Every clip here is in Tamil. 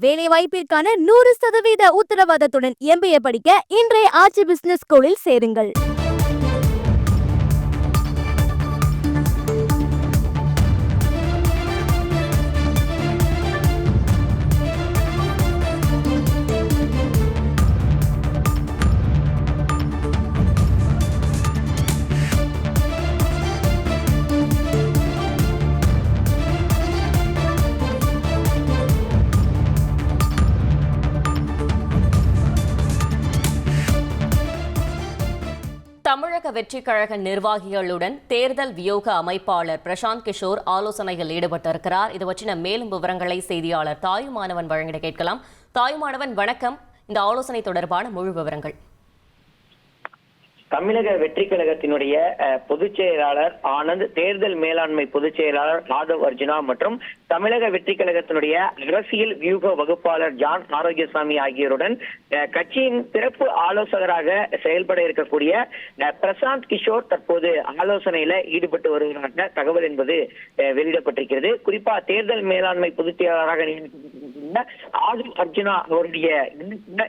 வேலை வாய்ப்பிற்கான 100% உத்தரவாதத்துடன் MBA படிக்க இன்றைய ஆட்சி பிசினஸ் ஸ்கூலில் சேருங்கள். தமிழக வெற்றிக் கழக நிர்வாகிகளுடன் தேர்தல் வியூக அமைப்பாளர் பிரசாந்த் கிஷோர் ஆலோசனையில் ஈடுபட்டிருக்கிறார். இது பற்றின மேலும் விவரங்களை செய்தியாளர் தாயுமானவன் வழங்கிட கேட்கலாம். தாயுமானவன், வணக்கம். இந்த ஆலோசனை தொடர்பான முழு விவரங்கள். தமிழக வெற்றி கழகத்தினுடைய பொதுச் செயலாளர் ஆனந்த், தேர்தல் மேலாண்மை பொதுச் செயலாளர் ஆதவ் அர்ஜுனா மற்றும் தமிழக வெற்றி கழகத்தினுடைய அரசியல் வியூக வகுப்பாளர் ஜான் ஆரோக்கியசாமி ஆகியோருடன் கட்சியின் சிறப்பு ஆலோசகராக செயல்பட இருக்கக்கூடிய பிரசாந்த் கிஷோர் தற்போது ஆலோசனையில ஈடுபட்டு வருவதாக தகவல் என்பது வெளியிடப்பட்டிருக்கிறது. குறிப்பா தேர்தல் மேலாண்மை பொதுச் செயலாளராக ஆதவ் அர்ஜுனா அவருடைய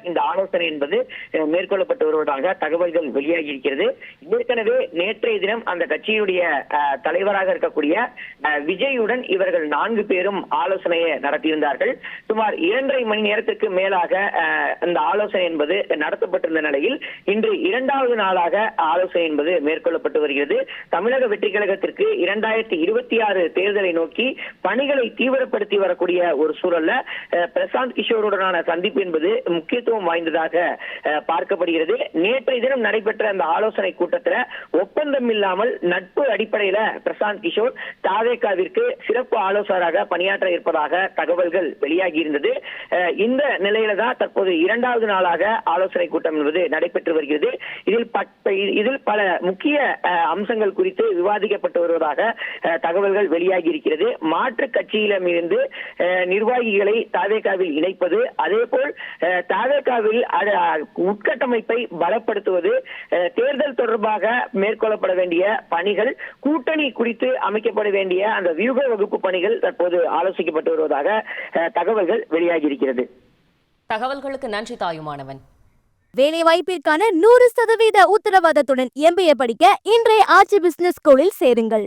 இந்த ஆலோசனை என்பது மேற்கொள்ளப்பட்டு வருவதாக தகவல்கள் வெளியாகி இருக்கிறது. ஏற்கனவே நேற்றைய தினம் அந்த கட்சியுடைய தலைவராக இருக்கக்கூடிய விஜயுடன் இவர்கள் 4 பேரும் ஆலோசனையை நடத்தியிருந்தார்கள். சுமார் 2.5 மணி நேரத்திற்கு மேலாக அந்த ஆலோசனை என்பது நடத்தப்பட்டிருந்த நிலையில் இன்று 2வது நாளாக ஆலோசனை என்பது மேற்கொள்ளப்பட்டு வருகிறது. தமிழக வெற்றி கழகத்திற்கு 2026 தேர்தலை நோக்கி பணிகளை தீவிரப்படுத்தி வரக்கூடிய ஒரு சூழல்ல பிரசாந்த் கிஷோருடனான சந்திப்பு என்பது முக்கியத்துவம் வாய்ந்ததாக பார்க்கப்படுகிறது. நேற்றைய தினம் நடைபெற்ற அந்த ஆலோசனை கூட்டத்தில் ஒப்பந்தம் இல்லாமல் நட்பு அடிப்படையில பிரசாந்த் கிஷோர் தாவேகாவிற்கு சிறப்பு ஆலோசகராக பணியாற்ற இருப்பதாக தகவல்கள் வெளியாகி இருந்தது. இந்த நிலையில தான் தற்போது 2வது நாளாக ஆலோசனை கூட்டம் என்பது நடைபெற்று வருகிறது. இதில் பல முக்கிய அம்சங்கள் குறித்து விவாதிக்கப்பட்டு வருவதாக தகவல்கள் வெளியாகி இருக்கிறது. மாற்று கட்சியிடமிருந்து நிர்வாகிகளை தாவேகாவில் இணைப்பது, அதேபோல் தாவேகாவில் உட்கட்டமைப்பை பலப்படுத்துவது, தேர்தல் தொடர்பாக மேற்கொள்ளப்பட வேண்டிய பணிகள், கூட்டணி குறித்து அமைக்கப்பட வேண்டிய அந்த வியூக வகுப்பு பணிகள் தற்போது ஆலோசிக்கப்பட்டு வருவதாக தகவல்கள் வெளியாகி இருக்கிறது. தகவல்களுக்கு நன்றி தாயுமானவன். வேலை வாய்ப்பிற்கான 100% உத்தரவாதத்துடன் MBA படிக்க இன்றைய ஆட்சி பிசினஸ் ஸ்கூலில் சேருங்கள்.